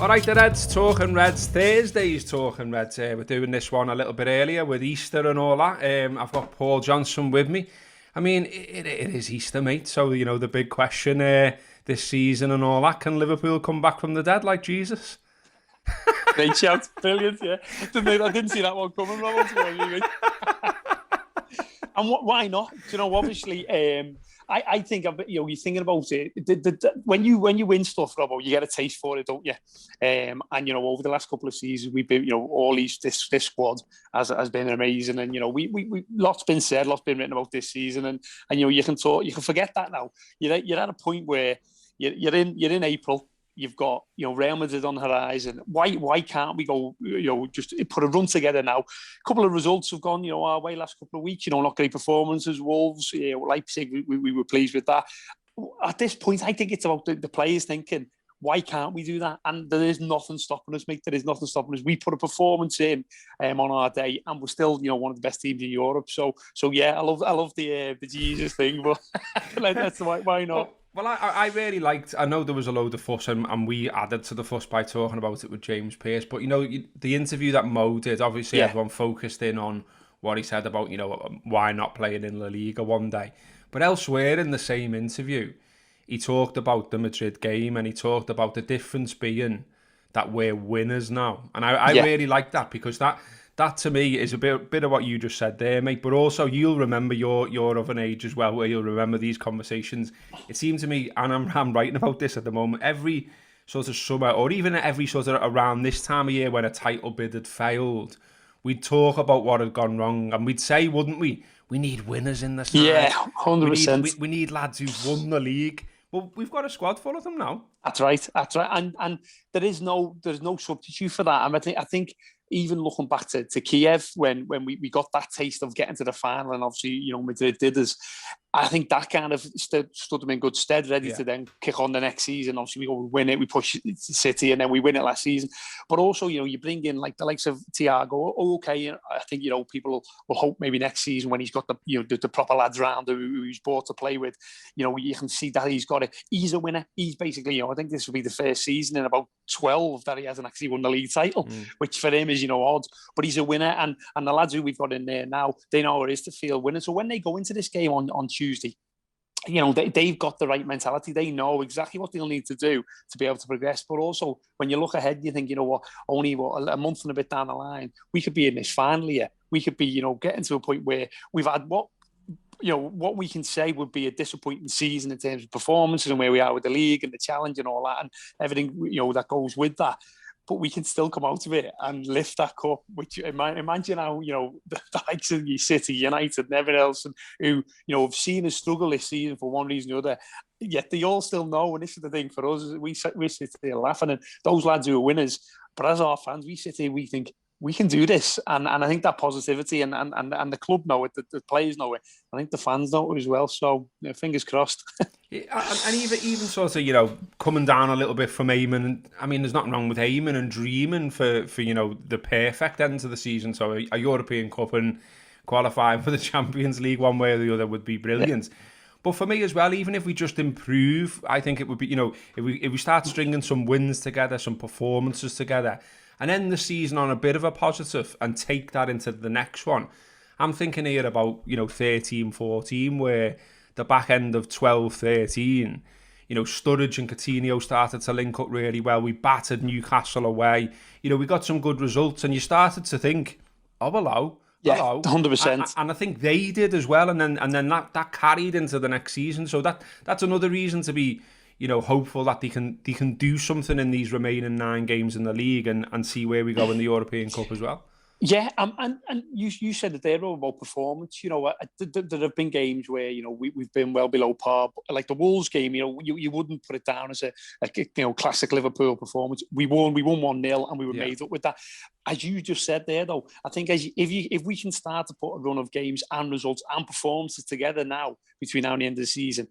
All right, the Reds talking Reds. Thursday's talking Reds. We're doing this one a little bit earlier with Easter and all that. I've got Paul Johnson with me. I mean, it is Easter, mate. So, you know, the big question this season and all that, can Liverpool come back from the dead like Jesus? Great shout. Brilliant, yeah. I didn't see that one coming, Robert. And why not? Do you know, obviously, I think, you know, you're thinking about it. When you win stuff, Robbo, you get a taste for it, don't you? And, you know, over the last couple of seasons, we've been, you know, this squad has been amazing. And, you know, we lots been said, lots been written about this season. And you know, you can forget that now. You're at a point where you're in April. You've got, you know, Real Madrid on the horizon. Why can't we go, you know, just put a run together now? A couple of results have gone, you know, our way last couple of weeks. You know, not great performances. Wolves, you know, Leipzig, we were pleased with that. At this point, I think it's about the players thinking, why can't we do that? And there is nothing stopping us, mate. There is nothing stopping us. We put a performance in on our day, and we're still, you know, one of the best teams in Europe. So yeah, I love the Jesus thing, but that's why not? Well, I really liked, I know there was a load of fuss and we added to the fuss by talking about it with James Pearce, but, you know, the interview that Mo did, obviously everyone focused in on what he said about, you know, why not playing in La Liga one day. But elsewhere in the same interview, he talked about the Madrid game and he talked about the difference being that we're winners now. And I really like that, because that to me is a bit of what you just said there, mate. But also, you'll remember you're of an age as well where you'll remember these conversations. It seemed to me, and I'm writing about this at the moment, every sort of summer, or even every sort of around this time of year when a title bid had failed, we'd talk about what had gone wrong, and we'd say, wouldn't we? We need winners in the side. Yeah, 100%. We need lads who've won the league. Well, we've got a squad full of them now. That's right. And there's no substitute for that. And I think even looking back to Kiev, when we got that taste of getting to the final, and obviously, you know, Madrid did us, I think that kind of stood them in good stead, ready to then kick on the next season. Obviously, we go win it, we push City, and then we win it last season. But also, you know, you bring in like the likes of Thiago. Okay, I think, you know, people will hope maybe next season when he's got the proper lads around who he's brought to play with, you know, you can see that he's got it. He's a winner. He's basically, you know, I think this will be the first season in about 12 that he hasn't actually won the league title, which for him is, you know, odd. But he's a winner, and the lads who we've got in there now, they know what it is to feel winners. So when they go into this game on Tuesday, you know, they've got the right mentality. They know exactly what they'll need to do to be able to progress. But also, when you look ahead, you think, you know what, only a month and a bit down the line, we could be in this final year. We could be, you know, getting to a point where we've had what we can say would be a disappointing season in terms of performances and where we are with the league and the challenge and all that and everything, you know, that goes with that. But we can still come out of it and lift that cup, which imagine how, you know, the likes of City, United and everyone else, and who, you know, have seen us struggle this season for one reason or another, yet they all still know, and this is the thing for us, we sit there laughing, and those lads who are winners, but as our fans, we sit here, we think, we can do this, and I think that positivity and the club know it, the players know it. I think the fans know it as well. So, you know, fingers crossed. And even sort of, you know, coming down a little bit from aiming. I mean, there's nothing wrong with aiming and dreaming for you know, the perfect end to the season. So a European Cup and qualifying for the Champions League one way or the other would be brilliant. Yeah. But for me as well, even if we just improve, I think it would be, you know, if we start stringing some wins together, some performances together, and end the season on a bit of a positive and take that into the next one. I'm thinking here about, you know, 13-14, where the back end of 12-13, you know, Sturridge and Coutinho started to link up really well. We battered Newcastle away. You know, we got some good results, and you started to think, oh, hello. Yeah, 100%. And I think they did as well, and then that carried into the next season. So that's another reason to be, you know, hopeful that they can do something in these remaining 9 games in the league and see where we go in the European Cup as well. Yeah, and you said it there about performance. You know, there have been games where, you know, we've been well below par. Like the Wolves game, you know, you wouldn't put it down as a you know, classic Liverpool performance. We won 1-0 and we were made up with that. as you just said there, though, I think if we can start to put a run of games and results and performances together now between now and the end of the season,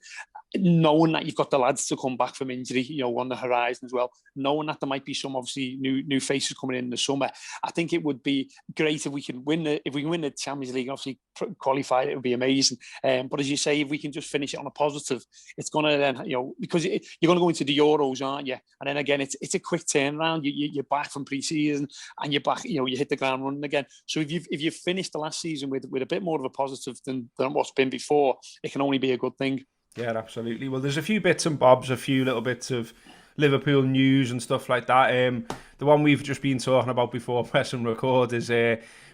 knowing that you've got the lads to come back from injury, on the horizon as well, knowing that there might be some obviously new faces coming in the summer, I think it would be great if we can win the Champions League, obviously qualify. It would be amazing. But as you say, if we can just finish it on a positive, it's going to then, because you're going to go into the Euros, aren't you? And then again, it's a quick turnaround. You're back from pre-season and you're back. You hit the ground running again. So if you've finished the last season with a bit more of a positive than what's been before, it can only be a good thing. Yeah, absolutely. Well, there's a few bits and bobs, a few little bits of Liverpool news and stuff like that. The one we've just been talking about before press and record is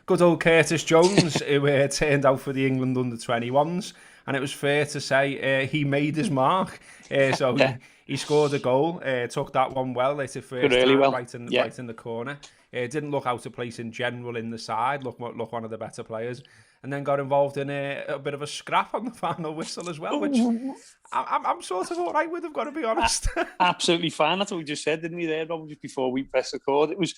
good old Curtis Jones, who turned out for the England under-21s. And it was fair to say he made his mark. So he scored a goal, took that one well. It's a first really time, well. right in the corner. Didn't look out of place in general in the side. Look one of the better players. And then got involved in a bit of a scrap on the final whistle as well, which I'm sort of all right with, I've got to be honest. Absolutely fine. That's what we just said, didn't we, there, Rob, just before we press record? It was,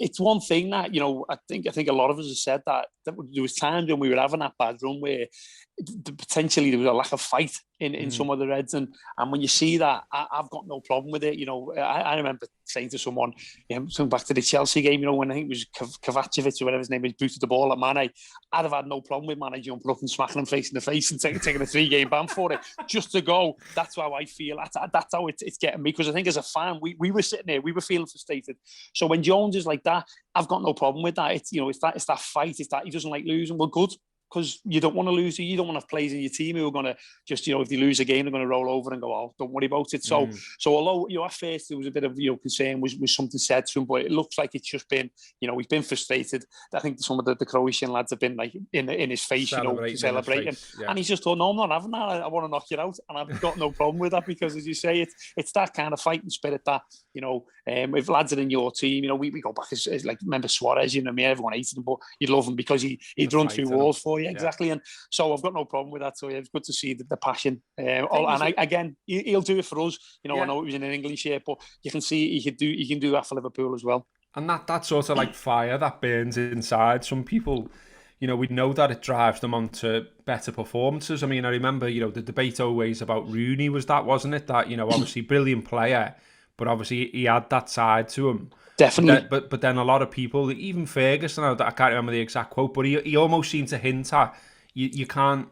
it's one thing that, I think a lot of us have said that there was times when we were having that bad run where potentially there was a lack of fight in some of the Reds, and when you see that, I've got no problem with it. I remember saying to someone, coming back to the Chelsea game, when I think it was Kovacevic or whatever his name is, booted the ball at Mane. I'd have had no problem with Mane jumping up and smacking him face in the face and taking a 3-game ban for it, just to go. That's how I feel. That's how it's getting me, because I think as a fan, we were sitting there, we were feeling frustrated. So when Jones is like that, I've got no problem with that. It's that fight. It's that he doesn't like losing. Well, good. Because you don't want to lose. You don't want to have players in your team who are going to just, if they lose a game, they're going to roll over and go, oh, don't worry about it. So although, at first there was a bit of, concern, was something said to him, but it looks like it's just been, he's been frustrated. I think some of the Croatian lads have been like in his face, celebrating. Yeah. And he's just thought, no, I'm not having that. I want to knock you out. And I've got no problem with that, because as you say, it's that kind of fighting spirit that, if lads are in your team, we go back as like, remember Suarez, everyone hated him, but you'd love him because he'd run through walls for you. Exactly. And so I've got no problem with that. So it's good to see the passion. Again, he'll do it for us. I know it was in an English shirt, but you can see he can do that for Liverpool as well. And that sort of like fire that burns inside some people, we know that it drives them on to better performances. I mean, I remember, the debate always about Rooney was that, wasn't it? That, obviously brilliant player, but obviously he had that side to him. Definitely. But then a lot of people, even Ferguson, I can't remember the exact quote, but he almost seemed to hint at, you can't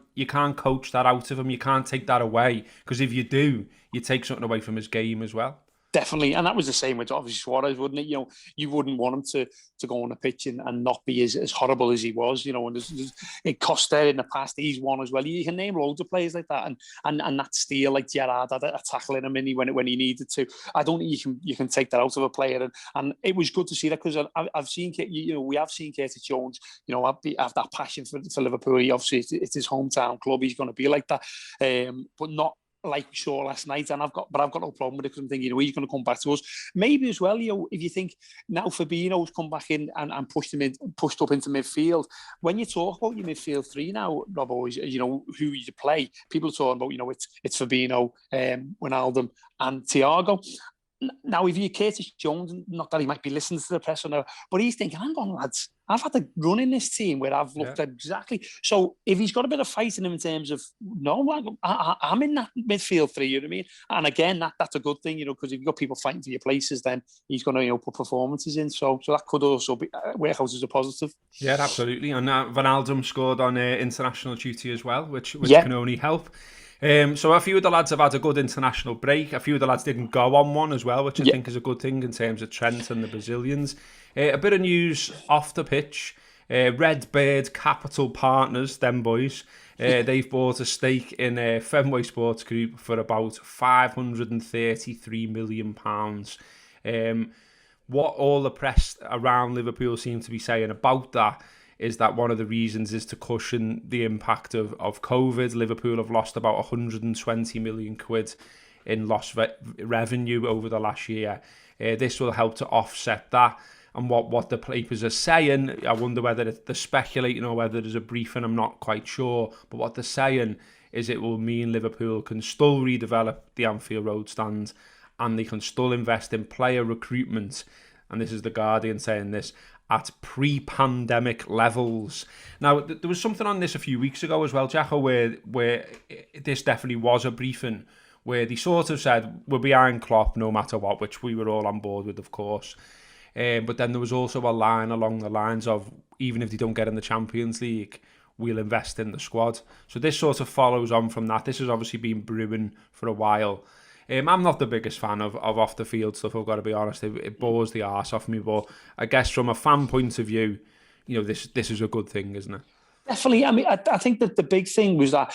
coach that out of him. You can't take that away, because if you do, you take something away from his game as well. Definitely, and that was the same with obviously Suarez, wouldn't it? You wouldn't want him to go on the pitch and not be as horrible as he was. And it Costa in the past, he's one as well. You can name loads of players like that, and that steal like Gerrard had a tackling him when he needed to. I don't think you can take that out of a player, and it was good to see that, because I've seen we have seen Curtis Jones have that passion for Liverpool. Obviously it's his hometown club. He's going to be like that, but not like we saw last night, and I've got no problem with it, because I'm thinking, he's going to come back to us. Maybe as well, if you think now Fabinho's come back in and pushed up into midfield. When you talk about your midfield three now, Robbo, who you play, people are talking about, it's Fabinho, Wijnaldum, and Thiago. Now, if you're Curtis Jones, not that he might be listening to the press or no, but he's thinking, hang on, lads, I've had a run in this team where I've looked at exactly. So if he's got a bit of fight in him in terms of, no, I'm in that midfield three, you know what I mean? And again, that's a good thing, because if you've got people fighting for your places, then he's going to, put performances in. So that could also be work out as a positive. Yeah, absolutely. And Wijnaldum scored on international duty as well, which can only help. So a few of the lads have had a good international break. A few of the lads didn't go on one as well, which I think is a good thing in terms of Trent and the Brazilians. A bit of news off the pitch. Redbird Capital Partners, them boys, they've bought a stake in Fenway Sports Group for about £533 million. What all the press around Liverpool seem to be saying about that is that one of the reasons is to cushion the impact of COVID. Liverpool have lost about 120 million quid in lost revenue over the last year. This will help to offset that. And what the papers are saying, I wonder whether they're speculating or whether there's a briefing, I'm not quite sure. But what they're saying is it will mean Liverpool can still redevelop the Anfield Road stand, and they can still invest in player recruitment. And this is The Guardian saying this, at pre-pandemic levels. Now, there was something on this a few weeks ago as well, Jacko, where this definitely was a briefing, where they sort of said, we're behind Klopp no matter what, which we were all on board with, of course. But then there was also a line along the lines of, even if they don't get in the Champions League, we'll invest in the squad. So this sort of follows on from that. This has obviously been brewing for a while. I'm not the biggest fan of off the field stuff, I've got to be honest. It bores the arse off me, but I guess from a fan point of view, this is a good thing, isn't it? Definitely. I mean, I think that the big thing was that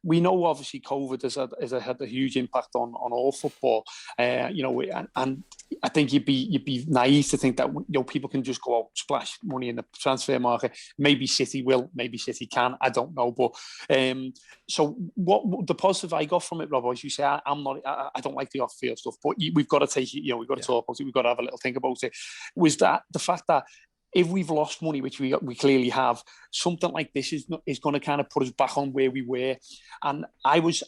we know obviously COVID has had a huge impact on all football, and I think you'd be naive to think that people can just go out splash money in the transfer market. Maybe City will, maybe City can. I don't know, but so what the positive I got from it, Rob, as you say, I don't like the off-field stuff, but we've got to take it. We've got to talk about it. We've got to have a little think about it. Was that the fact that if we've lost money, which we clearly have, something like this is going to kind of put us back on where we were. And I was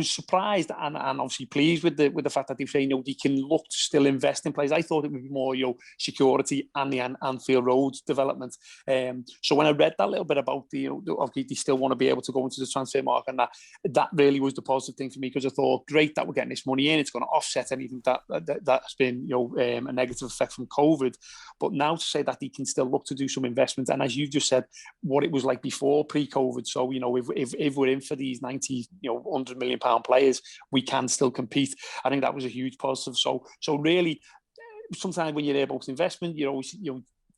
surprised and obviously pleased with the fact that they're saying they can look to still invest in players. I thought it would be more security and the Anfield Road development. So when I read that little bit about obviously they still want to be able to go into the transfer market, and that really was the positive thing for me, because I thought, great that we're getting this money in. It's going to offset anything that's been a negative effect from COVID. But now to say that they can still look to do some investments, and as you just said, what it was like before pre-COVID. So if we're in for these 90 £100 million players, we can still compete. I think that was a huge positive. So really, sometimes when you're able to investment, you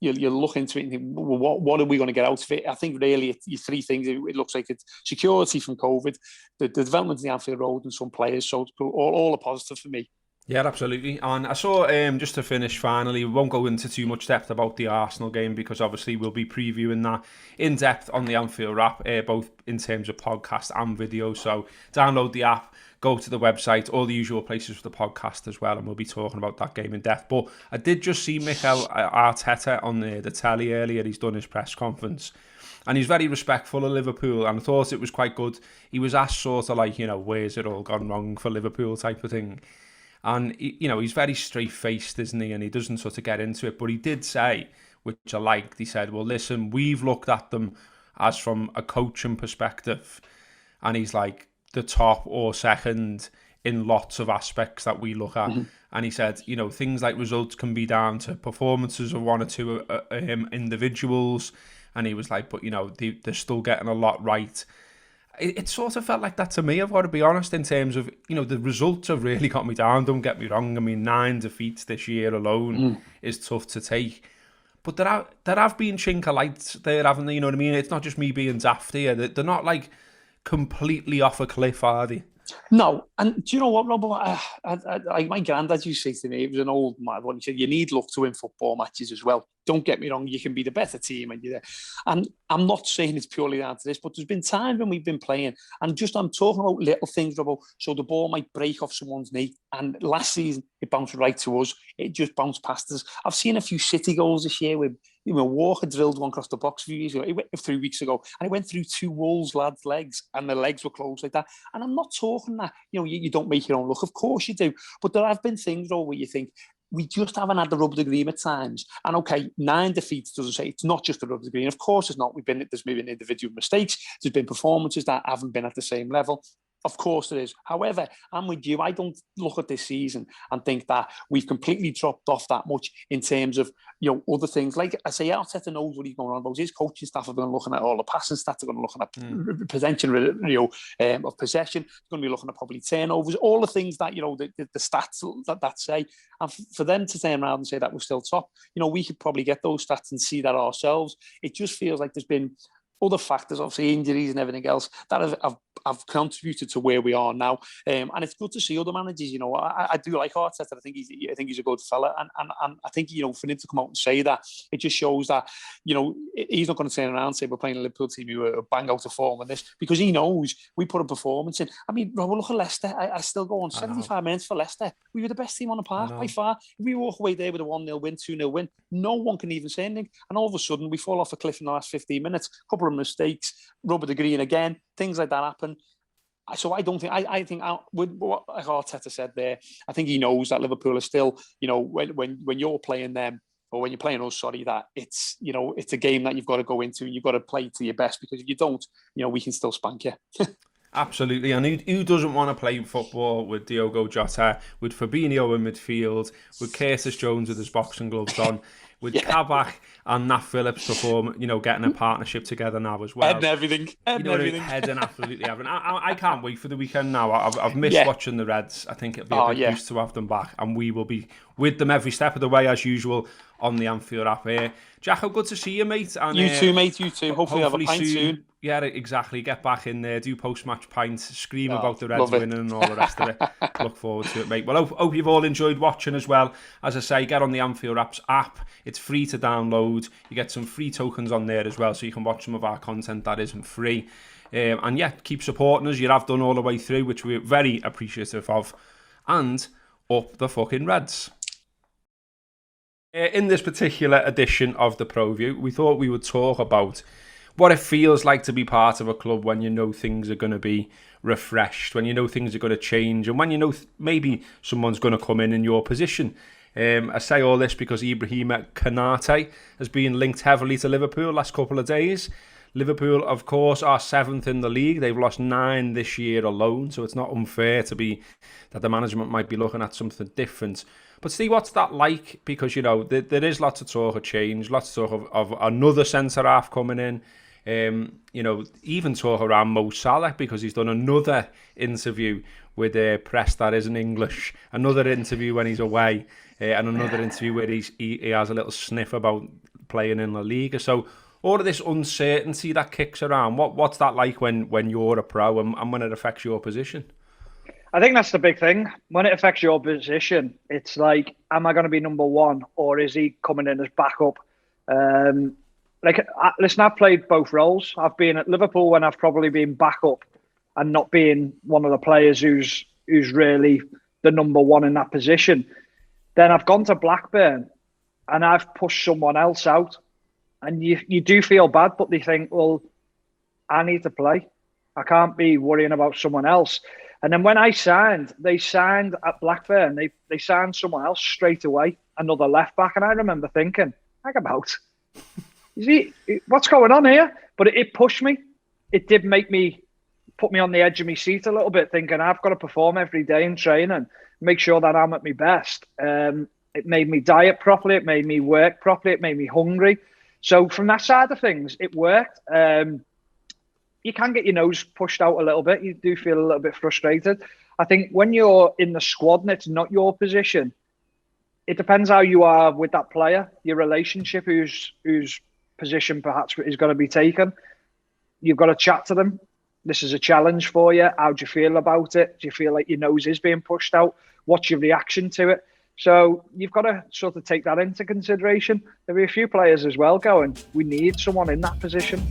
look into it and think, well, what are we going to get out of it? I think really it's three things. It looks like it's security from COVID, the development of the Anfield Road, and some players. So it's all a positive for me. Yeah, absolutely. And I saw, just to finish finally, we won't go into too much depth about the Arsenal game, because obviously we'll be previewing that in depth on the Anfield Wrap, both in terms of podcast and video. So download the app, go to the website, all the usual places for the podcast as well, and we'll be talking about that game in depth. But I did just see Mikel Arteta on the telly earlier. He's done his press conference, and he's very respectful of Liverpool, and I thought it was quite good. He was asked sort of like, where's it all gone wrong for Liverpool type of thing. And, he's very straight-faced, isn't he? And he doesn't sort of get into it. But he did say, which I liked, he said, well, listen, we've looked at them as from a coaching perspective. And he's like the top or second in lots of aspects that we look at. Mm-hmm. And he said, things like results can be down to performances of one or two individuals. And he was like, but, they're still getting a lot right. It sort of felt like that to me, I've got to be honest, in terms of, the results have really got me down, don't get me wrong. I mean, 9 defeats this year alone is tough to take. But there have been chink of lights there, haven't they? You know what I mean? It's not just me being daft here. They're not, like, completely off a cliff, are they? No, and do you know what, Rob? My granddad used to say to me, it was an old man, he said, you need luck to win football matches as well. Don't get me wrong, you can be the better team. And I'm not saying it's purely down to this, but there's been times when we've been playing, and I'm talking about little things, Rob, so the ball might break off someone's knee. And last season, it bounced right to us. It just bounced past us. I've seen a few City goals this year with Walker drilled one across the box a few years ago. It went 3 weeks ago, and it went through 2 Wolves lads' legs, and the legs were closed like that. And I'm not talking that you don't make your own luck. Of course you do, but there have been things though where you think we just haven't had the rub of the green at times. And okay, 9 defeats doesn't say it's not just the rub of the green. Of course, it's not. There's maybe individual mistakes. There's been performances that haven't been at the same level. Of course there is. However, I'm with you. I don't look at this season and think that we've completely dropped off that much in terms of other things. Like I say, Arteta knows what he's going on about. His coaching staff have been looking at all the passing stats. They're going to look at possession, of possession. They're going to be looking at probably turnovers, all the things that the stats that say. And for them to turn around and say that we're still top, we could probably get those stats and see that ourselves. It just feels like there's been other factors, obviously injuries and everything else, that have contributed to where we are now. And it's good to see other managers. I do like Arteta. I think he's a good fella, and I think for him to come out and say that, it just shows that he's not going to turn around and say we're playing a Liverpool team who are bang out of form in this, because he knows we put a performance in. I mean, Rob, look at Leicester. I still go on 75 minutes for Leicester. We were the best team on the park by far. If we walk away there with a 1-0 win, 2-0 win, no one can even say anything. And all of a sudden, we fall off a cliff in the last 15 minutes. A couple of mistakes, rub of the green again, things like that happen. So I don't think, I think with what Arteta said there, I think he knows that Liverpool is still, when you're playing them, or when you're playing us, sorry, that it's, you know, it's a game that you've got to go into and you've got to play to your best, because if you don't, you know, we can still spank you. Absolutely, and who doesn't want to play football with Diogo Jota, with Fabinho in midfield, with Curtis Jones with his boxing gloves on, with Kabak and Nat Phillips perform, you know, getting a partnership together now as well. And everything. Heading absolutely everything. I can't wait for the weekend now. I've missed watching the Reds. I think it'll be a big boost to have them back, and we will be with them every step of the way as usual on the Anfield Wrap here. Jacko, good to see you, mate. And, you too, mate. You too. Hopefully have a pint soon. Yeah, exactly. Get back in there, do post-match pints, scream about the Reds winning and all the rest of it. Look forward to it, mate. Well, hope you've all enjoyed watching as well. As I say, get on the Anfield Wraps app. It's free to download. You get some free tokens on there as well, so you can watch some of our content that isn't free. And yeah, keep supporting us. You have done all the way through, which we're very appreciative of. And up the fucking Reds. In this particular edition of the ProView, we thought we would talk about what it feels like to be part of a club when you know things are going to be refreshed, when you know things are going to change, and when you know maybe someone's going to come in your position. I say all this because Ibrahima Konate has been linked heavily to Liverpool last couple of days. Liverpool, of course, are 7th in the league. They've lost 9 this year alone, so it's not unfair to be that the management might be looking at something different. But see, what's that like? Because, you know, there is lots of talk of change, lots of talk of another centre-half coming in. You know, even talk around Mo Salah, because he's done another interview with a press that isn't English, another interview when he's away, and another interview where he has a little sniff about playing in La Liga. So all of this uncertainty that kicks around, what's that like when you're a pro and when it affects your position? I think that's the big thing. When it affects your position, it's like, am I going to be number one, or is he coming in as backup? Listen, I've played both roles. I've been at Liverpool when I've probably been backup and not being one of the players who's really the number one in that position. Then I've gone to Blackburn and I've pushed someone else out. And you do feel bad, but they think, well, I need to play. I can't be worrying about someone else. And then when they signed at Blackburn, they signed someone else straight away, another left back. And I remember thinking, hang about, what's going on here? But it pushed me. It did put me on the edge of my seat a little bit, thinking I've got to perform every day in training, make sure that I'm at my best. It made me diet properly. It made me work properly. It made me hungry. So from that side of things, it worked. You can get your nose pushed out a little bit. You do feel a little bit frustrated. I think when you're in the squad and it's not your position, it depends how you are with that player, your relationship, whose position perhaps is going to be taken. You've got to chat to them. This is a challenge for you. How do you feel about it? Do you feel like your nose is being pushed out? What's your reaction to it? So you've got to sort of take that into consideration. There'll be a few players as well going, we need someone in that position.